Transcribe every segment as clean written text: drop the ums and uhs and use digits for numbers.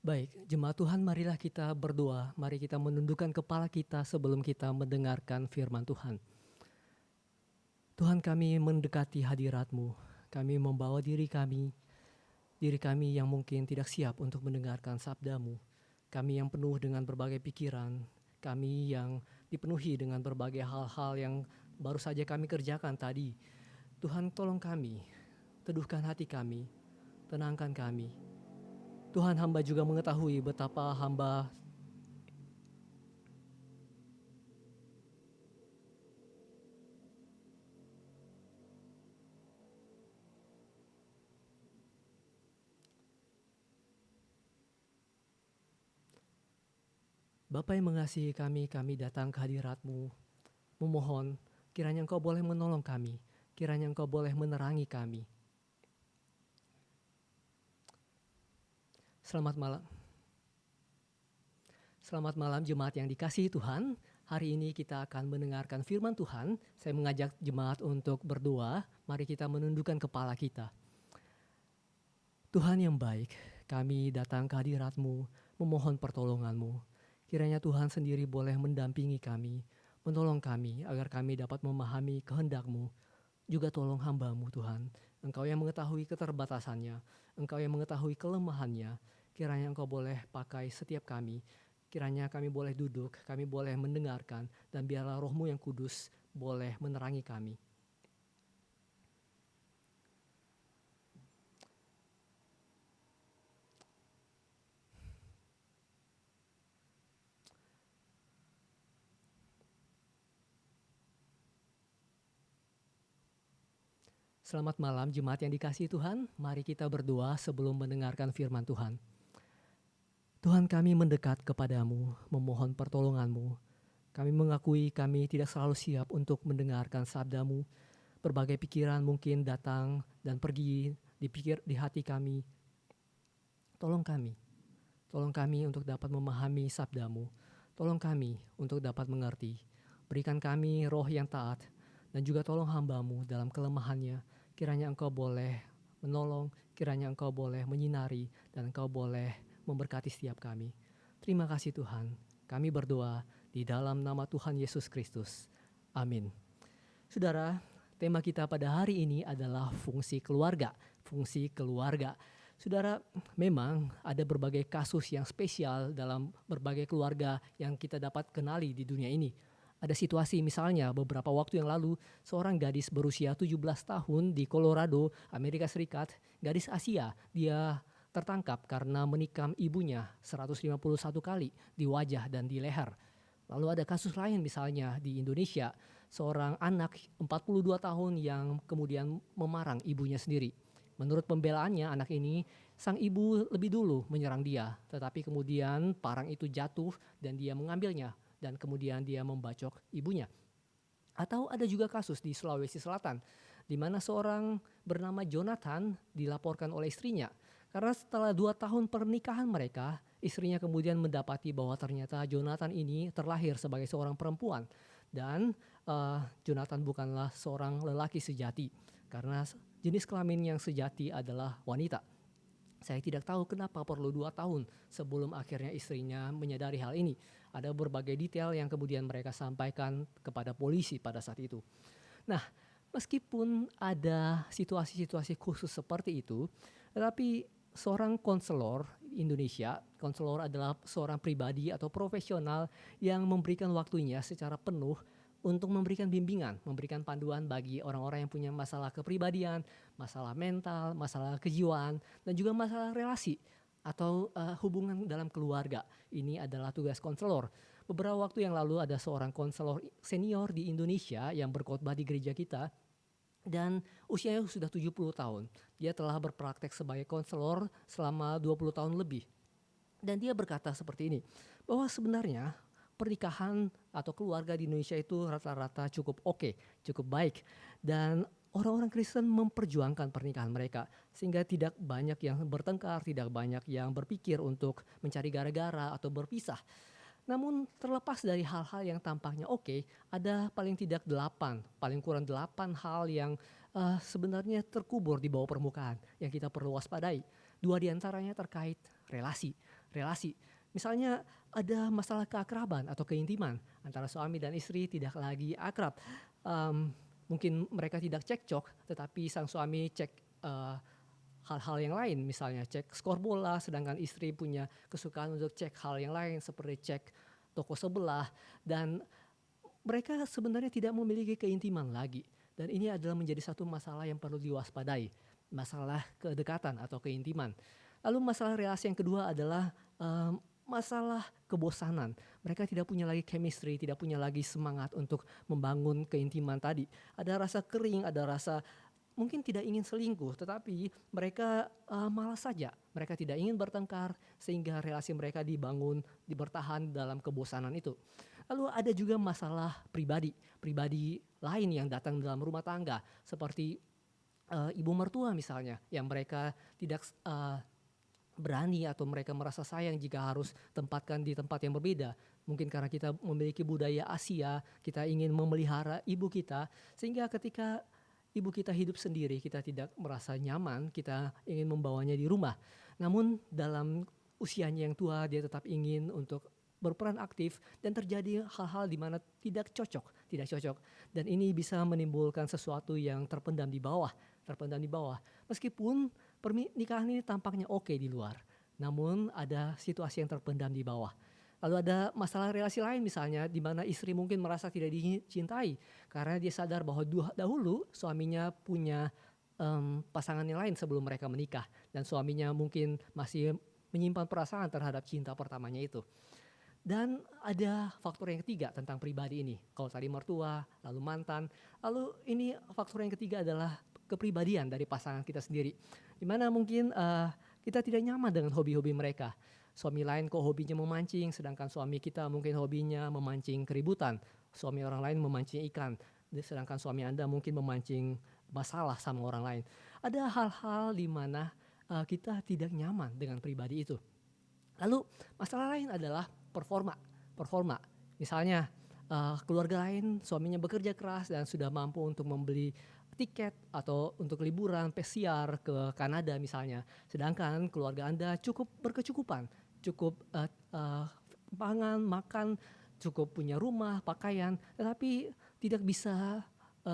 Baik, jemaat Tuhan, marilah kita berdoa. Mari kita menundukkan kepala kita sebelum kita mendengarkan firman Tuhan. Tuhan, kami mendekati hadirat-Mu. Kami membawa diri kami yang mungkin tidak siap untuk mendengarkan sabda-Mu. Kami yang penuh dengan berbagai pikiran, kami yang dipenuhi dengan berbagai hal-hal yang baru saja kami kerjakan tadi. Tuhan, tolong kami, teduhkan hati kami, tenangkan kami. Tuhan, hamba juga mengetahui betapa hamba Bapa yang mengasihi kami datang ke hadirat-Mu, memohon kiranya Engkau boleh menolong kami, kiranya Engkau boleh menerangi kami. Selamat malam. Selamat malam jemaat yang dikasihi Tuhan. Hari ini kita akan mendengarkan firman Tuhan. Saya mengajak jemaat untuk berdoa. Mari kita menundukkan kepala kita. Tuhan yang baik, kami datang ke hadirat-Mu, memohon pertolongan-Mu. Kiranya Tuhan sendiri boleh mendampingi kami, menolong kami agar kami dapat memahami kehendak-Mu. Juga tolong hamba-Mu Tuhan, Engkau yang mengetahui keterbatasannya, Engkau yang mengetahui kelemahannya. Kiranya Engkau boleh pakai setiap kami, kiranya kami boleh duduk, kami boleh mendengarkan, dan biarlah Roh-Mu yang kudus boleh menerangi kami. Selamat malam jemaat yang dikasihi Tuhan, mari kita berdoa sebelum mendengarkan firman Tuhan. Tuhan, kami mendekat kepadamu, memohon pertolongan-Mu. Kami mengakui kami tidak selalu siap untuk mendengarkan sabda-Mu. Berbagai pikiran mungkin datang dan pergi di hati kami. Tolong kami untuk dapat memahami sabda-Mu. Tolong kami untuk dapat mengerti. Berikan kami roh yang taat, dan juga tolong hamba-Mu dalam kelemahannya. Kiranya Engkau boleh menolong, kiranya Engkau boleh menyinari, dan Engkau boleh memberkati setiap kami. Terima kasih Tuhan. Kami berdoa di dalam nama Tuhan Yesus Kristus. Amin. Saudara, tema kita pada hari ini adalah fungsi keluarga. Fungsi keluarga. Saudara, memang ada berbagai kasus yang spesial dalam berbagai keluarga yang kita dapat kenali di dunia ini. Ada situasi misalnya beberapa waktu yang lalu seorang gadis berusia 17 tahun di Colorado, Amerika Serikat, gadis Asia, dia tertangkap karena menikam ibunya 151 kali di wajah dan di leher. Lalu ada kasus lain misalnya di Indonesia, seorang anak 42 tahun yang kemudian memarang ibunya sendiri. Menurut pembelaannya, anak ini, sang ibu lebih dulu menyerang dia, tetapi kemudian parang itu jatuh dan dia mengambilnya, dan kemudian dia membacok ibunya. Atau ada juga kasus di Sulawesi Selatan, di mana seorang bernama Jonathan dilaporkan oleh istrinya. Karena setelah 2 tahun pernikahan mereka, istrinya kemudian mendapati bahwa ternyata Jonathan ini terlahir sebagai seorang perempuan. Dan Jonathan bukanlah seorang lelaki sejati, karena jenis kelamin yang sejati adalah wanita. Saya tidak tahu kenapa perlu 2 tahun sebelum akhirnya istrinya menyadari hal ini. Ada berbagai detail yang kemudian mereka sampaikan kepada polisi pada saat itu. Nah, meskipun ada situasi-situasi khusus seperti itu, tetapi seorang konselor Indonesia, konselor adalah seorang pribadi atau profesional yang memberikan waktunya secara penuh untuk memberikan bimbingan, memberikan panduan bagi orang-orang yang punya masalah kepribadian, masalah mental, masalah kejiwaan, dan juga masalah relasi atau hubungan dalam keluarga. Ini adalah tugas konselor. Beberapa waktu yang lalu ada seorang konselor senior di Indonesia yang berkhotbah di gereja kita, dan usianya sudah 70 tahun. Dia telah berpraktek sebagai konselor selama 20 tahun lebih. Dan dia berkata seperti ini, bahwa sebenarnya pernikahan atau keluarga di Indonesia itu rata-rata cukup oke, cukup baik. Dan orang-orang Kristen memperjuangkan pernikahan mereka, sehingga tidak banyak yang bertengkar, tidak banyak yang berpikir untuk mencari gara-gara atau berpisah. Namun terlepas dari hal-hal yang tampaknya oke, ada paling tidak 8, paling kurang 8 hal yang sebenarnya terkubur di bawah permukaan yang kita perlu waspadai. 2 diantaranya terkait relasi. relasi. Misalnya ada masalah keakraban atau keintiman antara suami dan istri tidak lagi akrab. Mungkin mereka tidak cekcok, tetapi sang suami cek hal-hal yang lain, misalnya cek skor bola, sedangkan istri punya kesukaan untuk cek hal yang lain seperti cek toko sebelah, dan mereka sebenarnya tidak memiliki keintiman lagi. Dan ini adalah menjadi satu masalah yang perlu diwaspadai, masalah kedekatan atau keintiman. Lalu masalah relasi yang kedua adalah masalah kebosanan. Mereka tidak punya lagi chemistry, tidak punya lagi semangat untuk membangun keintiman tadi. Ada rasa kering, ada rasa mungkin tidak ingin selingkuh, tetapi mereka malas saja. Mereka tidak ingin bertengkar sehingga relasi mereka bertahan dalam kebosanan itu. Lalu ada juga masalah pribadi lain yang datang dalam rumah tangga, seperti ibu mertua misalnya, yang mereka tidak berani atau mereka merasa sayang jika harus tempatkan di tempat yang berbeda. Mungkin karena kita memiliki budaya Asia, kita ingin memelihara ibu kita, sehingga ketika ibu kita hidup sendiri, kita tidak merasa nyaman, kita ingin membawanya di rumah. Namun dalam usianya yang tua, dia tetap ingin untuk berperan aktif, dan terjadi hal-hal di mana tidak cocok. Dan ini bisa menimbulkan sesuatu yang terpendam di bawah. Meskipun pernikahan ini tampaknya oke di luar, namun ada situasi yang terpendam di bawah. Lalu ada masalah relasi lain misalnya, di mana istri mungkin merasa tidak dicintai karena dia sadar bahwa dahulu suaminya punya pasangan yang lain sebelum mereka menikah, dan suaminya mungkin masih menyimpan perasaan terhadap cinta pertamanya itu. Dan ada faktor yang ketiga tentang pribadi ini. Kalau tadi mertua, lalu mantan, lalu ini faktor yang ketiga adalah kepribadian dari pasangan kita sendiri. Dimana mungkin kita tidak nyaman dengan hobi-hobi mereka. Suami lain kok hobinya memancing, sedangkan suami kita mungkin hobinya memancing keributan. Suami orang lain memancing ikan, sedangkan suami Anda mungkin memancing masalah sama orang lain. Ada hal-hal di mana kita tidak nyaman dengan pribadi itu. Lalu masalah lain adalah performa. Misalnya keluarga lain suaminya bekerja keras dan sudah mampu untuk membeli tiket atau untuk liburan pesiar ke Kanada misalnya. Sedangkan keluarga Anda cukup berkecukupan, cukup pangan, makan, cukup punya rumah, pakaian, tetapi tidak bisa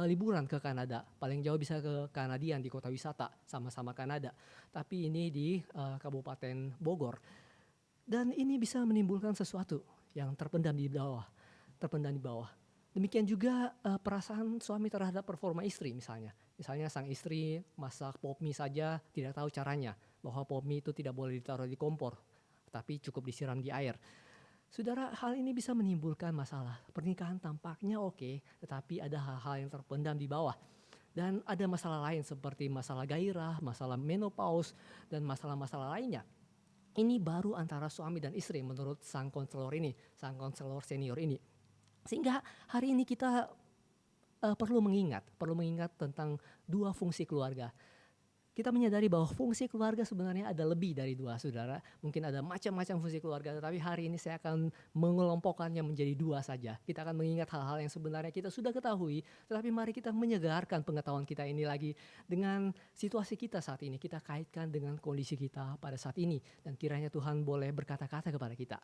liburan ke Kanada. Paling jauh bisa ke Kanadian di kota wisata, sama-sama Kanada. Tapi ini di Kabupaten Bogor. Dan ini bisa menimbulkan sesuatu yang terpendam di bawah. Demikian juga perasaan suami terhadap performa istri misalnya. Misalnya sang istri masak pop mie saja tidak tahu caranya, bahwa pop mie itu tidak boleh ditaruh di kompor, tapi cukup disiram di air. Saudara, hal ini bisa menimbulkan masalah. Pernikahan tampaknya oke, tetapi ada hal-hal yang terpendam di bawah. Dan ada masalah lain seperti masalah gairah, masalah menopause, dan masalah-masalah lainnya. Ini baru antara suami dan istri menurut sang konselor senior ini. Sehingga hari ini kita perlu mengingat tentang dua fungsi keluarga. Kita menyadari bahwa fungsi keluarga sebenarnya ada lebih dari dua, saudara. Mungkin ada macam-macam fungsi keluarga, tetapi hari ini saya akan mengelompokkannya menjadi dua saja. Kita akan mengingat hal-hal yang sebenarnya kita sudah ketahui, tetapi mari kita menyegarkan pengetahuan kita ini lagi dengan situasi kita saat ini. Kita kaitkan dengan kondisi kita pada saat ini, dan kiranya Tuhan boleh berkata-kata kepada kita.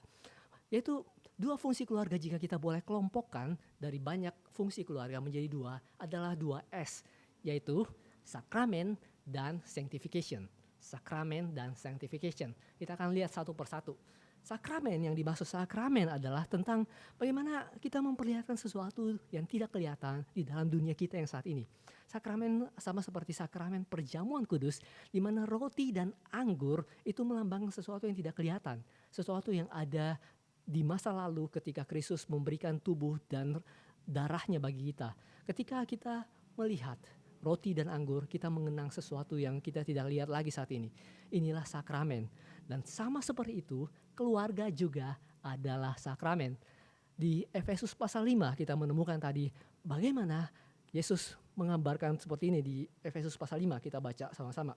Yaitu dua fungsi keluarga, jika kita boleh kelompokkan dari banyak fungsi keluarga menjadi dua, adalah dua S, yaitu sakramen dan sanctification. Kita akan lihat satu persatu. Sakramen, yang dimaksud sakramen adalah tentang bagaimana kita memperlihatkan sesuatu yang tidak kelihatan di dalam dunia kita yang saat ini. Sakramen sama seperti sakramen perjamuan kudus, di mana roti dan anggur itu melambangkan sesuatu yang tidak kelihatan, sesuatu yang ada di masa lalu ketika Kristus memberikan tubuh dan darahnya bagi kita. Ketika kita melihat roti dan anggur, kita mengenang sesuatu yang kita tidak lihat lagi saat ini. Inilah sakramen. Dan sama seperti itu, keluarga juga adalah sakramen. Di Efesus pasal 5 kita menemukan tadi bagaimana Yesus menggambarkan seperti ini. Di Efesus pasal 5 kita baca sama-sama.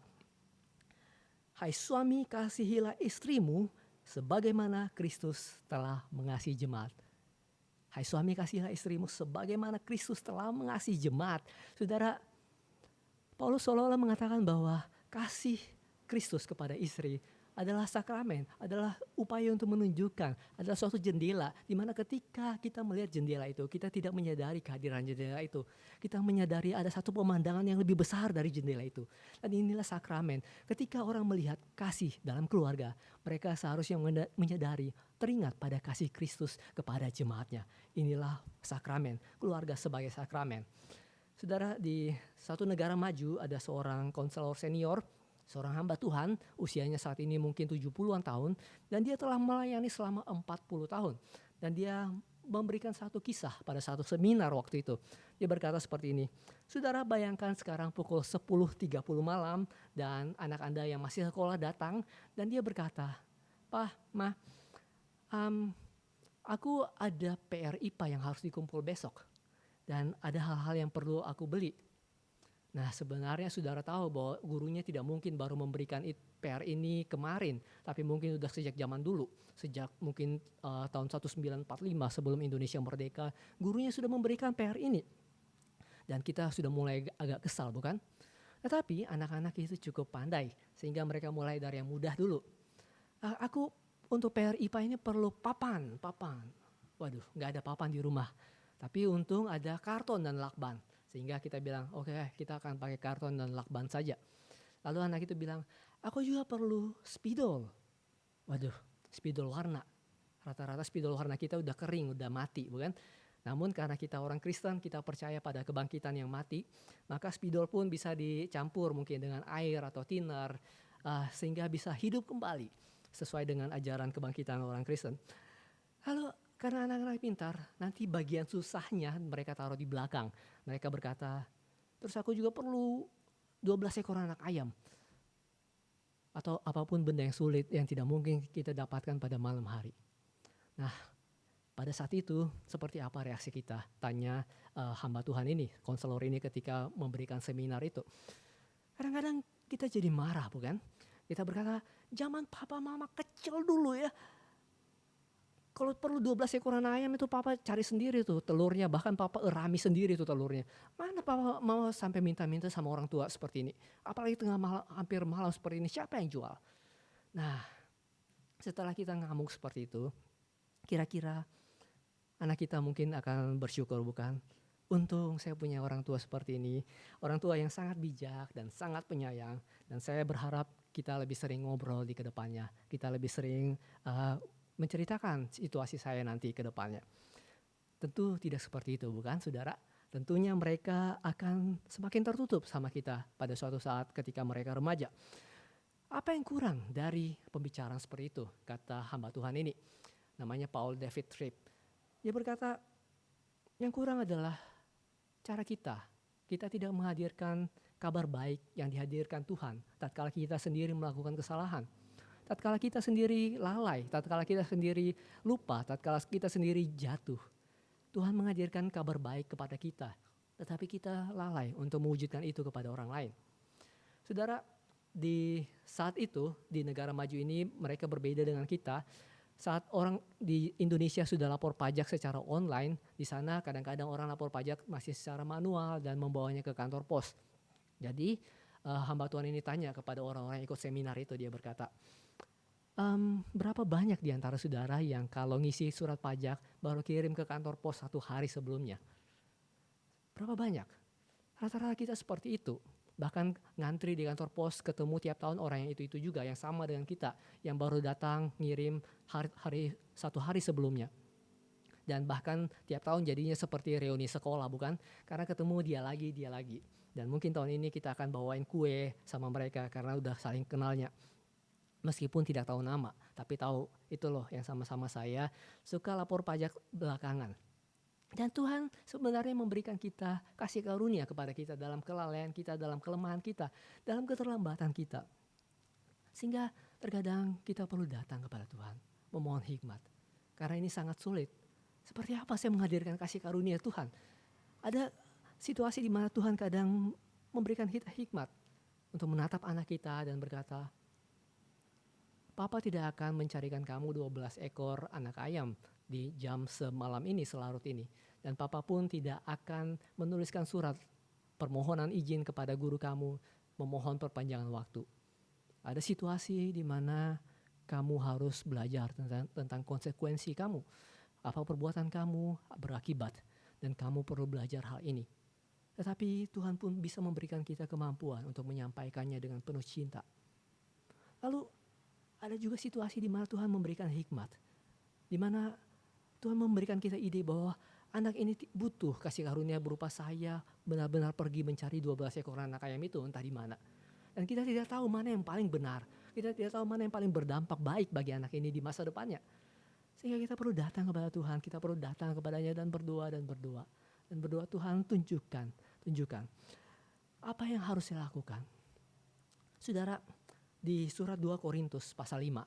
Hai suami, kasihilah istrimu sebagaimana Kristus telah mengasihi jemaat. Hai suami, kasihilah istrimu sebagaimana Kristus telah mengasihi jemaat. Saudara, Paulus seolah-olah mengatakan bahwa kasih Kristus kepada istri adalah sakramen, adalah upaya untuk menunjukkan, adalah suatu jendela di mana ketika kita melihat jendela itu, kita tidak menyadari kehadiran jendela itu. Kita menyadari ada satu pemandangan yang lebih besar dari jendela itu. Dan inilah sakramen. Ketika orang melihat kasih dalam keluarga, mereka seharusnya menyadari, teringat pada kasih Kristus kepada jemaatnya. Inilah sakramen, keluarga sebagai sakramen. Saudara, di satu negara maju ada seorang konselor senior, seorang hamba Tuhan, usianya saat ini mungkin 70-an tahun, dan dia telah melayani selama 40 tahun. Dan dia memberikan satu kisah pada satu seminar waktu itu. Dia berkata seperti ini, saudara bayangkan sekarang pukul 10.30 malam dan anak Anda yang masih sekolah datang, dan dia berkata, "Pak, Ma, aku ada PR IPA yang harus dikumpul besok, dan ada hal-hal yang perlu aku beli." Nah, sebenarnya saudara tahu bahwa gurunya tidak mungkin baru memberikan PR ini kemarin, tapi mungkin sudah sejak zaman dulu, sejak mungkin tahun 1945 sebelum Indonesia merdeka, gurunya sudah memberikan PR ini. Dan kita sudah mulai agak kesal, bukan? Tetapi anak-anak itu cukup pandai, sehingga mereka mulai dari yang mudah dulu. Aku untuk PR IPA ini perlu papan. Waduh, nggak ada papan di rumah. Tapi untung ada karton dan lakban. Sehingga kita bilang, oke, kita akan pakai karton dan lakban saja. Lalu anak itu bilang, aku juga perlu spidol. Waduh, spidol warna. Rata-rata spidol warna kita udah kering, udah mati, bukan? Namun karena kita orang Kristen, kita percaya pada kebangkitan yang mati, maka spidol pun bisa dicampur mungkin dengan air atau thinner, sehingga bisa hidup kembali sesuai dengan ajaran kebangkitan orang Kristen. Lalu karena anak-anak pintar, nanti bagian susahnya mereka taruh di belakang. Mereka berkata, terus aku juga perlu 12 ekor anak ayam. Atau apapun benda yang sulit yang tidak mungkin kita dapatkan pada malam hari. Nah, pada saat itu seperti apa reaksi kita? Tanya hamba Tuhan ini, konselor ini ketika memberikan seminar itu. Kadang-kadang kita jadi marah, bukan? Kita berkata, zaman papa mama kecil dulu ya. Kalau perlu 12 ekor ayam itu papa cari sendiri tuh telurnya, bahkan papa erami sendiri tuh telurnya. Mana papa mau sampai minta-minta sama orang tua seperti ini? Apalagi tengah malam, hampir malam seperti ini, siapa yang jual? Nah, setelah kita ngamuk seperti itu, kira-kira anak kita mungkin akan bersyukur, bukan? Untung saya punya orang tua seperti ini, orang tua yang sangat bijak dan sangat penyayang. Dan saya berharap kita lebih sering ngobrol di kedepannya, kita lebih sering menceritakan situasi saya nanti ke depannya. Tentu tidak seperti itu, bukan saudara? Tentunya mereka akan semakin tertutup sama kita pada suatu saat ketika mereka remaja. Apa yang kurang dari pembicaraan seperti itu, kata hamba Tuhan ini, namanya Paul David Tripp. Dia berkata, yang kurang adalah cara kita. Kita tidak menghadirkan kabar baik yang dihadirkan Tuhan tatkala kita sendiri melakukan kesalahan. Tatkala kita sendiri lalai, tatkala kita sendiri lupa, tatkala kita sendiri jatuh. Tuhan menghadirkan kabar baik kepada kita, tetapi kita lalai untuk mewujudkan itu kepada orang lain. Saudara, di saat itu, di negara maju ini mereka berbeda dengan kita. Saat orang di Indonesia sudah lapor pajak secara online, di sana kadang-kadang orang lapor pajak masih secara manual dan membawanya ke kantor pos. Jadi hamba Tuhan ini tanya kepada orang-orang yang ikut seminar itu, dia berkata, berapa banyak di antara saudara yang kalau ngisi surat pajak baru kirim ke kantor pos 1 hari sebelumnya? Berapa banyak? Rata-rata kita seperti itu. Bahkan ngantri di kantor pos ketemu tiap tahun orang yang itu juga yang sama dengan kita, yang baru datang ngirim 1 hari sebelumnya. Dan bahkan tiap tahun jadinya seperti reuni sekolah, bukan? Karena ketemu dia lagi. Dan mungkin tahun ini kita akan bawain kue sama mereka karena udah saling kenalnya. Meskipun tidak tahu nama, tapi tahu itu loh yang sama-sama saya suka lapor pajak belakangan. Dan Tuhan sebenarnya memberikan kita kasih karunia kepada kita dalam kelalaian kita, dalam kelemahan kita, dalam keterlambatan kita. Sehingga terkadang kita perlu datang kepada Tuhan, memohon hikmat. Karena ini sangat sulit. Seperti apa saya menghadirkan kasih karunia Tuhan? Ada situasi di mana Tuhan kadang memberikan kita hikmat untuk menatap anak kita dan berkata, Papa tidak akan mencarikan kamu 12 ekor anak ayam di jam semalam ini, selarut ini. Dan Papa pun tidak akan menuliskan surat permohonan izin kepada guru kamu, memohon perpanjangan waktu. Ada situasi di mana kamu harus belajar tentang konsekuensi kamu. Apa perbuatan kamu berakibat dan kamu perlu belajar hal ini. Tetapi Tuhan pun bisa memberikan kita kemampuan untuk menyampaikannya dengan penuh cinta. Lalu ada juga situasi di mana Tuhan memberikan hikmat. Di mana Tuhan memberikan kita ide bahwa anak ini butuh kasih karunia berupa saya benar-benar pergi mencari 12 ekor anak ayam itu entah di mana. Dan kita tidak tahu mana yang paling benar. Kita tidak tahu mana yang paling berdampak baik bagi anak ini di masa depannya. Sehingga kita perlu datang kepada Tuhan, kita perlu datang kepadanya dan berdoa. Dan berdoa, Tuhan tunjukkan apa yang harus saya lakukan. Saudara, di surat 2 Korintus pasal 5,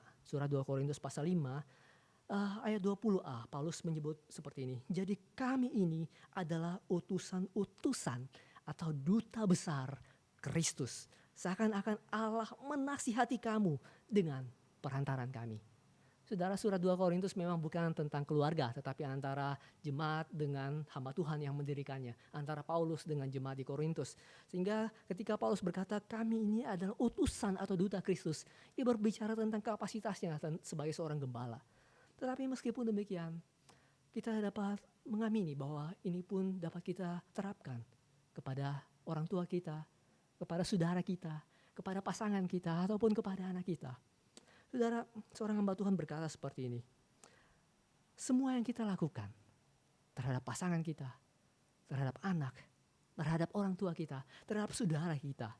ayat 20a, Paulus menyebut seperti ini. Jadi kami ini adalah utusan-utusan atau duta besar Kristus. Seakan-akan Allah menasihati kamu dengan perantaran kami. Saudara, surat 2 Korintus memang bukan tentang keluarga, tetapi antara jemaat dengan hamba Tuhan yang mendirikannya. Antara Paulus dengan jemaat di Korintus. Sehingga ketika Paulus berkata kami ini adalah utusan atau duta Kristus, ia berbicara tentang kapasitasnya sebagai seorang gembala. Tetapi meskipun demikian, kita dapat mengamini bahwa ini pun dapat kita terapkan kepada orang tua kita, kepada saudara kita, kepada pasangan kita, ataupun kepada anak kita. Saudara, seorang hamba Tuhan berkata seperti ini. Semua yang kita lakukan terhadap pasangan kita, terhadap anak, terhadap orang tua kita, terhadap saudara kita,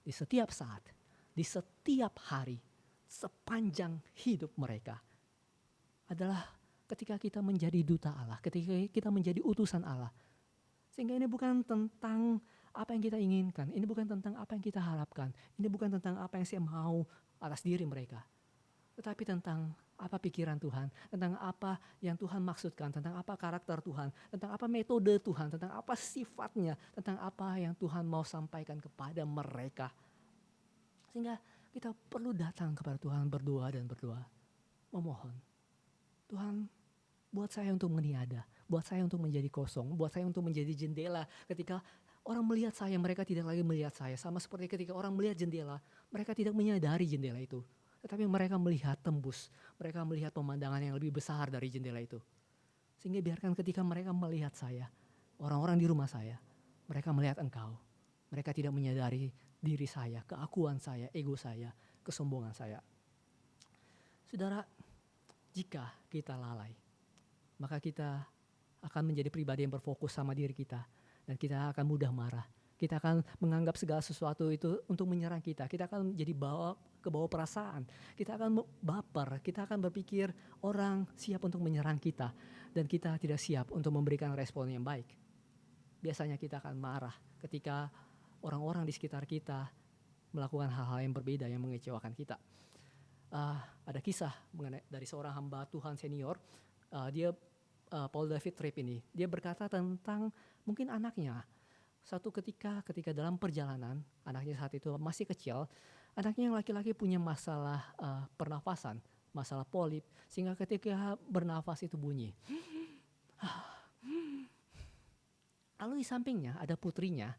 di setiap saat, di setiap hari, sepanjang hidup mereka, adalah ketika kita menjadi duta Allah, ketika kita menjadi utusan Allah. Sehingga ini bukan tentang apa yang kita inginkan, ini bukan tentang apa yang kita harapkan, ini bukan tentang apa yang saya mau atas diri mereka. Tetapi tentang apa pikiran Tuhan, tentang apa yang Tuhan maksudkan, tentang apa karakter Tuhan, tentang apa metode Tuhan, tentang apa sifatnya, tentang apa yang Tuhan mau sampaikan kepada mereka. Sehingga kita perlu datang kepada Tuhan berdoa, memohon. Tuhan, buat saya untuk meniada, buat saya untuk menjadi kosong, buat saya untuk menjadi jendela. Ketika orang melihat saya, mereka tidak lagi melihat saya. Sama seperti ketika orang melihat jendela, mereka tidak menyadari jendela itu. Tetapi mereka melihat tembus, mereka melihat pemandangan yang lebih besar dari jendela itu. Sehingga biarkan ketika mereka melihat saya, orang-orang di rumah saya, mereka melihat Engkau. Mereka tidak menyadari diri saya, keakuan saya, ego saya, kesombongan saya. Saudara, jika kita lalai, maka kita akan menjadi pribadi yang berfokus sama diri kita. Dan kita akan mudah marah. Kita akan menganggap segala sesuatu itu untuk menyerang kita. Kita akan jadi kebawa perasaan. Kita akan baper. Kita akan berpikir orang siap untuk menyerang kita. Dan kita tidak siap untuk memberikan respon yang baik. Biasanya kita akan marah ketika orang-orang di sekitar kita melakukan hal-hal yang berbeda yang mengecewakan kita. Ada kisah dari seorang hamba Tuhan senior. Paul David Tripp ini. Dia berkata tentang mungkin anaknya. Suatu ketika dalam perjalanan, anaknya saat itu masih kecil, anaknya yang laki-laki punya masalah pernafasan, masalah polip, sehingga ketika bernafas itu bunyi. Lalu di sampingnya ada putrinya,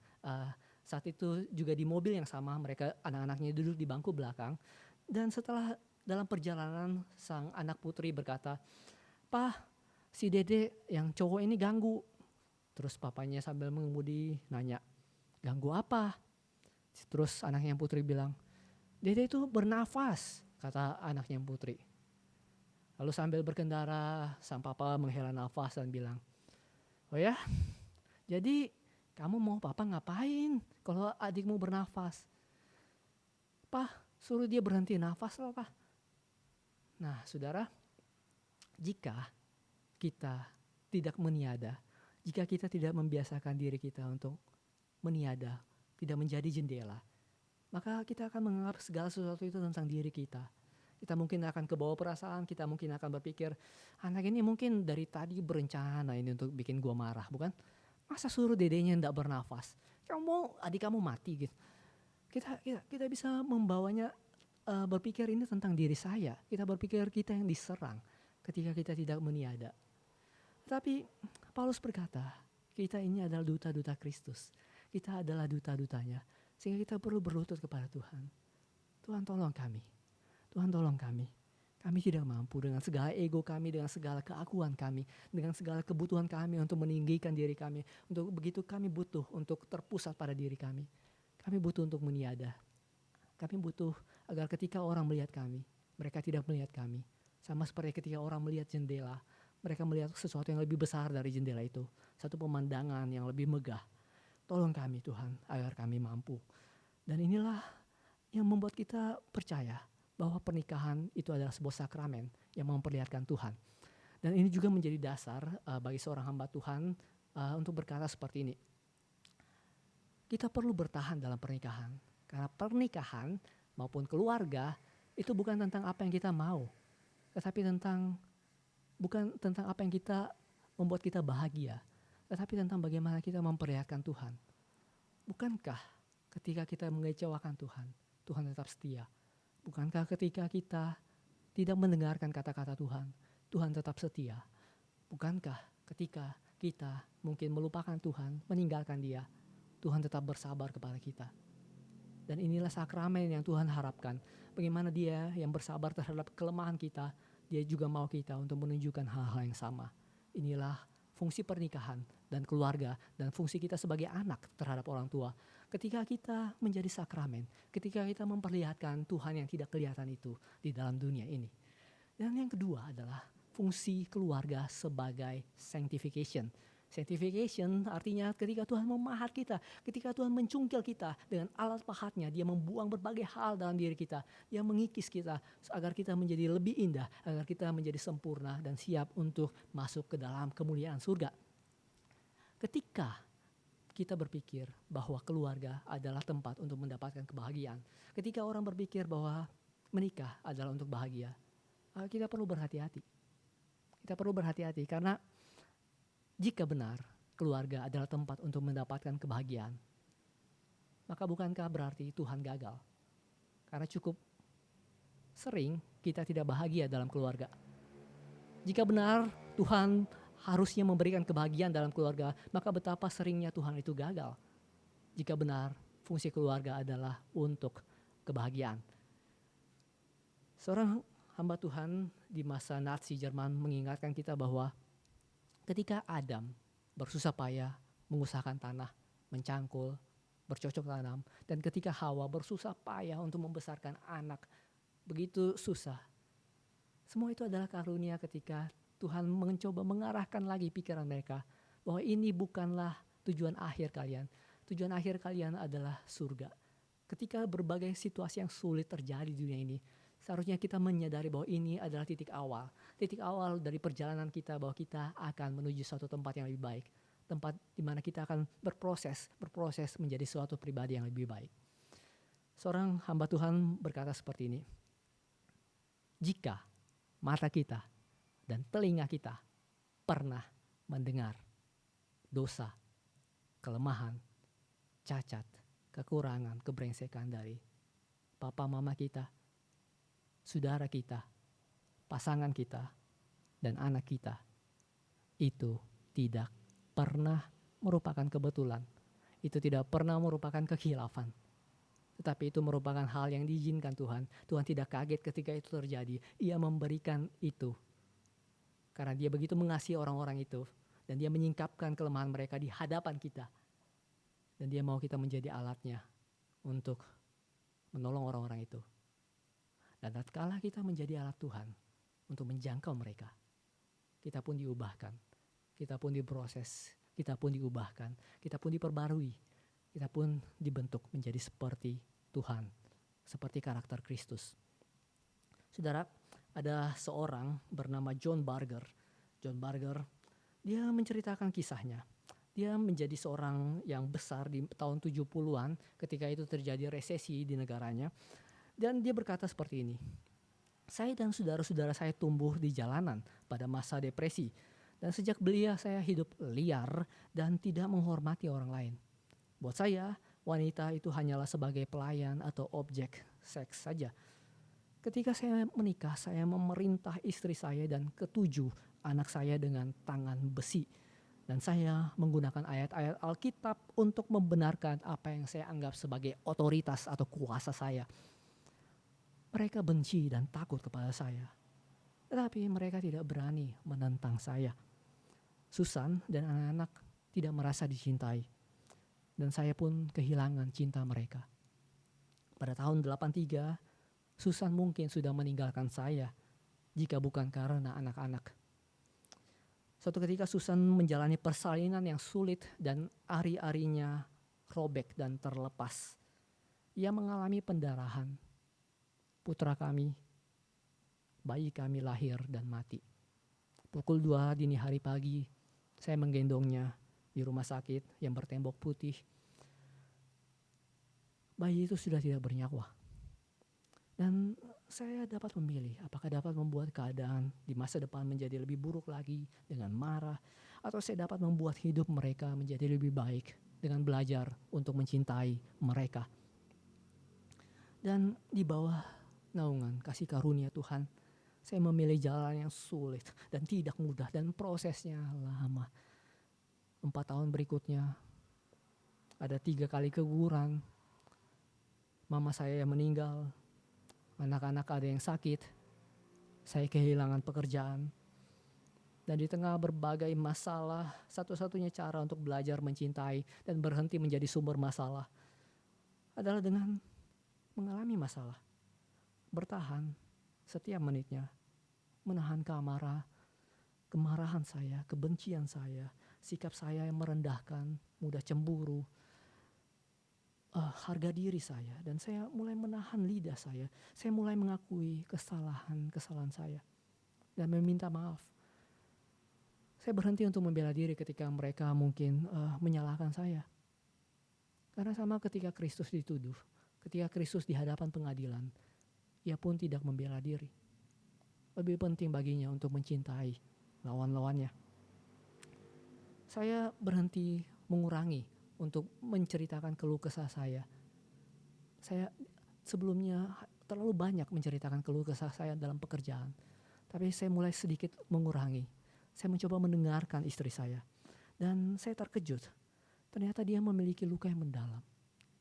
saat itu juga di mobil yang sama, mereka anak-anaknya duduk di bangku belakang, dan setelah dalam perjalanan sang anak putri berkata, "Pak, si Dede yang cowok ini ganggu." Terus papanya sambil mengemudi nanya, "Ganggu apa?" Terus anaknya yang putri bilang, "Dede itu bernafas," kata anaknya yang putri. Lalu sambil berkendara, sang papa menghela nafas dan bilang, "Oh ya, jadi kamu mau papa ngapain kalau adikmu bernafas?" "Pak, suruh dia berhenti nafas lah, Pak." Nah, saudara, jika kita tidak meniada, jika kita tidak membiasakan diri kita untuk meniada, tidak menjadi jendela, maka kita akan menganggap segala sesuatu itu tentang diri kita. Kita mungkin akan kebawa perasaan, kita mungkin akan berpikir, anak ini mungkin dari tadi berencana ini untuk bikin gua marah, bukan? Masa suruh dedenya ndak bernafas? Kamu mau adik kamu mati gitu. Kita bisa membawanya berpikir ini tentang diri saya. Kita berpikir kita yang diserang ketika kita tidak meniada. Tapi Paulus berkata, kita ini adalah duta-duta Kristus. Kita adalah duta-dutanya. Sehingga kita perlu berlutut kepada Tuhan. Tuhan tolong kami. Tuhan tolong kami. Kami tidak mampu dengan segala ego kami, dengan segala keakuan kami, dengan segala kebutuhan kami untuk meninggikan diri kami. Untuk begitu kami butuh untuk terpusat pada diri kami. Kami butuh untuk meniada. Kami butuh agar ketika orang melihat kami, mereka tidak melihat kami. Sama seperti ketika orang melihat jendela, mereka melihat sesuatu yang lebih besar dari jendela itu. Satu pemandangan yang lebih megah. Tolong kami Tuhan agar kami mampu. Dan inilah yang membuat kita percaya bahwa pernikahan itu adalah sebuah sakramen yang memperlihatkan Tuhan. Dan ini juga menjadi dasar bagi seorang hamba Tuhan untuk berkata seperti ini. Kita perlu bertahan dalam pernikahan. Karena pernikahan maupun keluarga itu bukan tentang apa yang kita mau. Tetapi bukan tentang apa yang membuat kita bahagia. Tetapi tentang bagaimana kita memperlihatkan Tuhan. Bukankah ketika kita mengecewakan Tuhan, Tuhan tetap setia? Bukankah ketika kita tidak mendengarkan kata-kata Tuhan, Tuhan tetap setia? Bukankah ketika kita mungkin melupakan Tuhan, meninggalkan Dia, Tuhan tetap bersabar kepada kita? Dan inilah sakramen yang Tuhan harapkan. Bagaimana Dia yang bersabar terhadap kelemahan kita, Dia juga mau kita untuk menunjukkan hal-hal yang sama. Inilah fungsi pernikahan dan keluarga dan fungsi kita sebagai anak terhadap orang tua. Ketika kita menjadi sakramen, ketika kita memperlihatkan Tuhan yang tidak kelihatan itu di dalam dunia ini. Dan yang kedua adalah fungsi keluarga sebagai sanctification. Sanctification artinya ketika Tuhan memahat kita, ketika Tuhan mencungkil kita dengan alat pahatnya, Dia membuang berbagai hal dalam diri kita, Dia mengikis kita agar kita menjadi lebih indah, agar kita menjadi sempurna dan siap untuk masuk ke dalam kemuliaan surga. Ketika kita berpikir bahwa keluarga adalah tempat untuk mendapatkan kebahagiaan, ketika orang berpikir bahwa menikah adalah untuk bahagia, kita perlu berhati-hati. Kita perlu berhati-hati karena jika benar keluarga adalah tempat untuk mendapatkan kebahagiaan, maka bukankah berarti Tuhan gagal? Karena cukup sering kita tidak bahagia dalam keluarga. Jika benar Tuhan harusnya memberikan kebahagiaan dalam keluarga, maka betapa seringnya Tuhan itu gagal. Jika benar fungsi keluarga adalah untuk kebahagiaan. Seorang hamba Tuhan di masa Nazi Jerman mengingatkan kita bahwa ketika Adam bersusah payah mengusahakan tanah, mencangkul, bercocok tanam, dan ketika Hawa bersusah payah untuk membesarkan anak, begitu susah. Semua itu adalah karunia ketika Tuhan mencoba mengarahkan lagi pikiran mereka bahwa ini bukanlah tujuan akhir kalian. Tujuan akhir kalian adalah surga. Ketika berbagai situasi yang sulit terjadi di dunia ini, seharusnya kita menyadari bahwa ini adalah titik awal. Titik awal dari perjalanan kita bahwa kita akan menuju suatu tempat yang lebih baik. Tempat di mana kita akan berproses menjadi suatu pribadi yang lebih baik. Seorang hamba Tuhan berkata seperti ini. Jika mata kita dan telinga kita pernah mendengar dosa, kelemahan, cacat, kekurangan, kebrengsekan dari papa mama kita, saudara kita, pasangan kita, dan anak kita, itu tidak pernah merupakan kebetulan. Itu tidak pernah merupakan kekhilafan. Tetapi itu merupakan hal yang diizinkan Tuhan. Tuhan tidak kaget ketika itu terjadi. Ia memberikan itu. Karena Dia begitu mengasihi orang-orang itu. Dan Dia menyingkapkan kelemahan mereka di hadapan kita. Dan Dia mau kita menjadi alatnya untuk menolong orang-orang itu. Dan tatkala kita menjadi alat Tuhan untuk menjangkau mereka, kita pun diubahkan. Kita pun diproses. Kita pun diubahkan. Kita pun diperbarui. Kita pun dibentuk menjadi seperti Tuhan. Seperti karakter Kristus. Saudara, ada seorang bernama John Barger. John Barger, dia menceritakan kisahnya. Dia menjadi seorang yang besar di tahun 70-an ketika itu terjadi resesi di negaranya. Dan dia berkata seperti ini. Saya dan saudara-saudara saya tumbuh di jalanan pada masa depresi. Dan sejak belia saya hidup liar dan tidak menghormati orang lain. Buat saya, wanita itu hanyalah sebagai pelayan atau objek seks saja. Ketika saya menikah, saya memerintah istri saya dan ketujuh anak saya dengan tangan besi. Dan saya menggunakan ayat-ayat Alkitab untuk membenarkan apa yang saya anggap sebagai otoritas atau kuasa saya. Mereka benci dan takut kepada saya. Tetapi mereka tidak berani menentang saya. Susan dan anak-anak tidak merasa dicintai. Dan saya pun kehilangan cinta mereka. Pada tahun 83, Susan mungkin sudah meninggalkan saya jika bukan karena anak-anak. Suatu ketika Susan menjalani persalinan yang sulit dan ari-arinya robek dan terlepas. Ia mengalami pendarahan. Putra kami, bayi kami lahir dan mati. Pukul 2 dini hari pagi, saya menggendongnya di rumah sakit yang bertembok putih. Bayi itu sudah tidak bernyawa. Dan saya dapat memilih apakah dapat membuat keadaan di masa depan menjadi lebih buruk lagi dengan marah, atau saya dapat membuat hidup mereka menjadi lebih baik dengan belajar untuk mencintai mereka. Dan di bawah naungan kasih karunia Tuhan, saya memilih jalan yang sulit dan tidak mudah dan prosesnya lama. 4 tahun berikutnya ada 3 kali keguguran. Mama saya yang meninggal, anak-anak ada yang sakit, saya kehilangan pekerjaan. Dan di tengah berbagai masalah, satu-satunya cara untuk belajar mencintai dan berhenti menjadi sumber masalah adalah dengan mengalami masalah. Bertahan setiap menitnya, menahan kemarahan saya, kebencian saya, sikap saya yang merendahkan, mudah cemburu, harga diri saya. Dan saya mulai menahan lidah saya mulai mengakui kesalahan saya dan meminta maaf. Saya berhenti untuk membela diri ketika mereka mungkin menyalahkan saya. Karena sama ketika Kristus dituduh, ketika Kristus di hadapan pengadilan, ia pun tidak membela diri. Lebih penting baginya untuk mencintai lawan-lawannya. Saya berhenti mengurangi untuk menceritakan keluh kesah saya. Saya sebelumnya terlalu banyak menceritakan keluh kesah saya dalam pekerjaan. Tapi saya mulai sedikit mengurangi. Saya mencoba mendengarkan istri saya. Dan saya terkejut. Ternyata dia memiliki luka yang mendalam.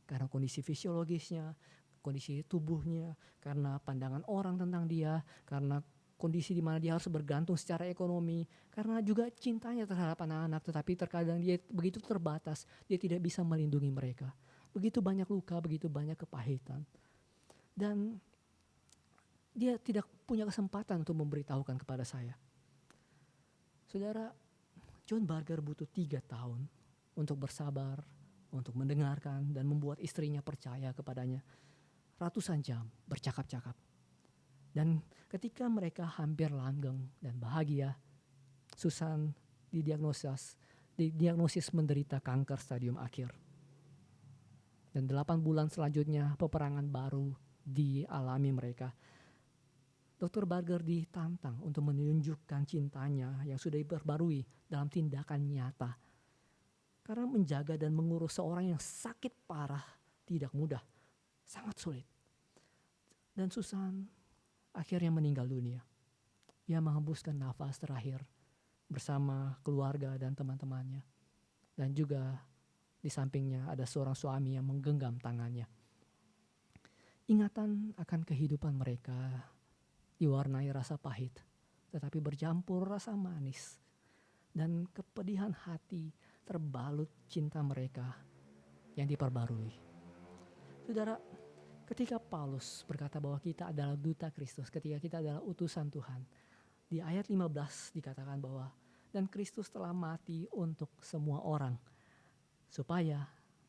Karena kondisi fisiologisnya, kondisi tubuhnya, karena pandangan orang tentang dia, karena kondisi di mana dia harus bergantung secara ekonomi, karena juga cintanya terhadap anak-anak, tetapi terkadang dia begitu terbatas, dia tidak bisa melindungi mereka. Begitu banyak luka, begitu banyak kepahitan. Dan dia tidak punya kesempatan untuk memberitahukan kepada saya. Saudara, John Barger butuh 3 tahun untuk bersabar, untuk mendengarkan dan membuat istrinya percaya kepadanya. Ratusan jam bercakap-cakap. Dan ketika mereka hampir langgeng dan bahagia, Susan didiagnosis menderita kanker stadium akhir. Dan 8 bulan selanjutnya peperangan baru dialami mereka. Dr. Barger ditantang untuk menunjukkan cintanya yang sudah diperbarui dalam tindakan nyata. Karena menjaga dan mengurus seorang yang sakit parah tidak mudah, sangat sulit. Dan Susan akhirnya meninggal dunia. Ia menghembuskan nafas terakhir bersama keluarga dan teman-temannya. Dan juga di sampingnya ada seorang suami yang menggenggam tangannya. Ingatan akan kehidupan mereka diwarnai rasa pahit, tetapi bercampur rasa manis. Dan kepedihan hati terbalut cinta mereka yang diperbarui. Saudara, ketika Paulus berkata bahwa kita adalah duta Kristus, ketika kita adalah utusan Tuhan, di ayat 15 dikatakan bahwa dan Kristus telah mati untuk semua orang, supaya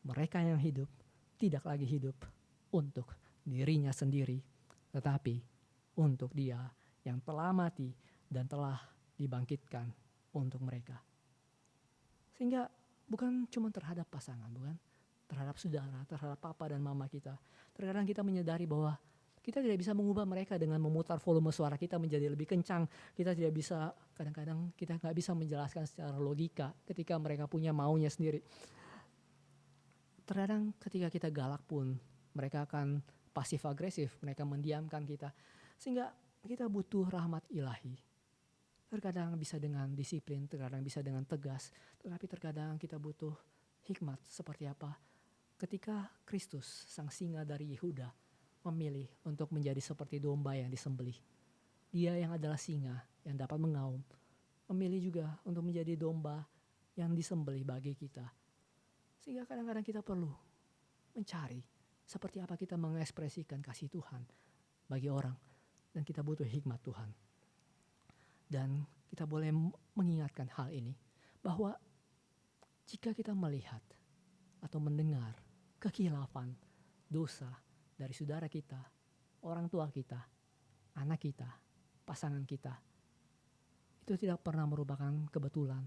mereka yang hidup tidak lagi hidup untuk dirinya sendiri, tetapi untuk Dia yang telah mati dan telah dibangkitkan untuk mereka. Sehingga bukan cuma terhadap pasangan, bukan terhadap saudara, terhadap papa dan mama kita. Terkadang kita menyadari bahwa kita tidak bisa mengubah mereka dengan memutar volume suara kita menjadi lebih kencang. Kita tidak bisa, kadang-kadang kita nggak bisa menjelaskan secara logika ketika mereka punya maunya sendiri. Terkadang ketika kita galak pun mereka akan pasif agresif, mereka mendiamkan kita. Sehingga kita butuh rahmat ilahi. Terkadang bisa dengan disiplin, terkadang bisa dengan tegas, tetapi terkadang kita butuh hikmat seperti apa ketika Kristus, sang singa dari Yehuda, memilih untuk menjadi seperti domba yang disembelih. Dia yang adalah singa yang dapat mengaum, memilih juga untuk menjadi domba yang disembelih bagi kita. Sehingga kadang-kadang kita perlu mencari seperti apa kita mengekspresikan kasih Tuhan bagi orang, dan kita butuh hikmat Tuhan. Dan kita boleh mengingatkan hal ini, bahwa jika kita melihat atau mendengar kekhilafan, dosa dari saudara kita, orang tua kita, anak kita, pasangan kita, itu tidak pernah merupakan kebetulan.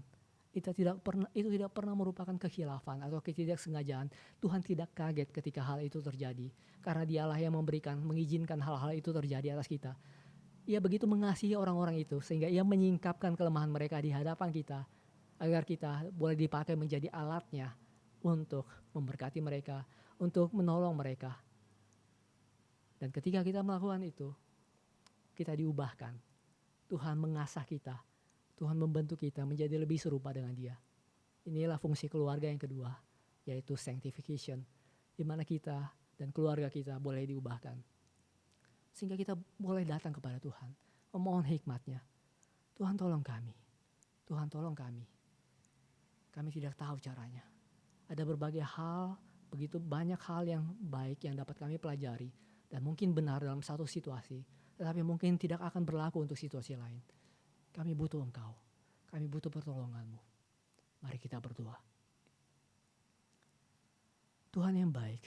Itu tidak pernah merupakan kekhilafan atau ketidaksengajaan. Tuhan tidak kaget ketika hal itu terjadi, karena Dialah yang mengizinkan hal-hal itu terjadi atas kita. Ia begitu mengasihi orang-orang itu sehingga Ia menyingkapkan kelemahan mereka di hadapan kita, agar kita boleh dipakai menjadi alatnya untuk memberkati mereka, untuk menolong mereka. Dan ketika kita melakukan itu, kita diubahkan. Tuhan mengasah kita, Tuhan membentuk kita menjadi lebih serupa dengan Dia. Inilah fungsi keluarga yang kedua, yaitu sanctification, di mana kita dan keluarga kita boleh diubahkan. Sehingga kita boleh datang kepada Tuhan, memohon hikmat-Nya. Tuhan tolong kami, Tuhan tolong kami. Kami tidak tahu caranya. Ada berbagai hal, begitu banyak hal yang baik yang dapat kami pelajari, dan mungkin benar dalam satu situasi, tetapi mungkin tidak akan berlaku untuk situasi lain. Kami butuh Engkau, kami butuh pertolongan-Mu. Mari kita berdoa. Tuhan yang baik,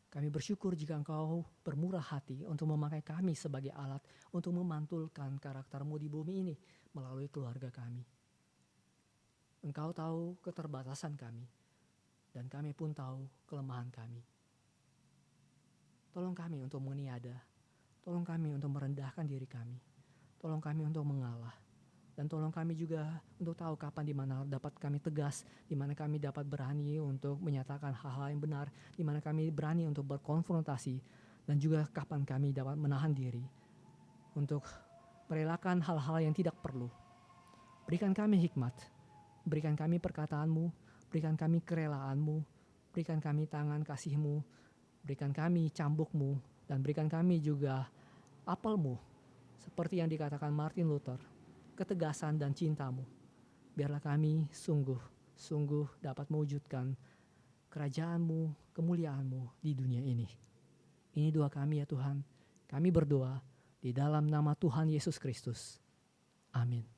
kami bersyukur jika Engkau bermurah hati untuk memakai kami sebagai alat untuk memantulkan karakter-Mu di bumi ini melalui keluarga kami. Engkau tahu keterbatasan kami, dan kami pun tahu kelemahan kami. Tolong kami untuk meniada, tolong kami untuk merendahkan diri kami, tolong kami untuk mengalah, dan tolong kami juga untuk tahu kapan di mana dapat kami tegas, di mana kami dapat berani untuk menyatakan hal-hal yang benar, di mana kami berani untuk berkonfrontasi, dan juga kapan kami dapat menahan diri untuk merelakan hal-hal yang tidak perlu. Berikan kami hikmat, berikan kami perkataan-Mu, berikan kami kerelaan-Mu, berikan kami tangan kasih-Mu, berikan kami cambuk-Mu, dan berikan kami juga apel-Mu, seperti yang dikatakan Martin Luther, ketegasan dan cinta-Mu. Biarlah kami sungguh dapat mewujudkan kerajaan-Mu, kemuliaan-Mu di dunia ini. Ini doa kami ya Tuhan. Kami berdoa di dalam nama Tuhan Yesus Kristus. Amin.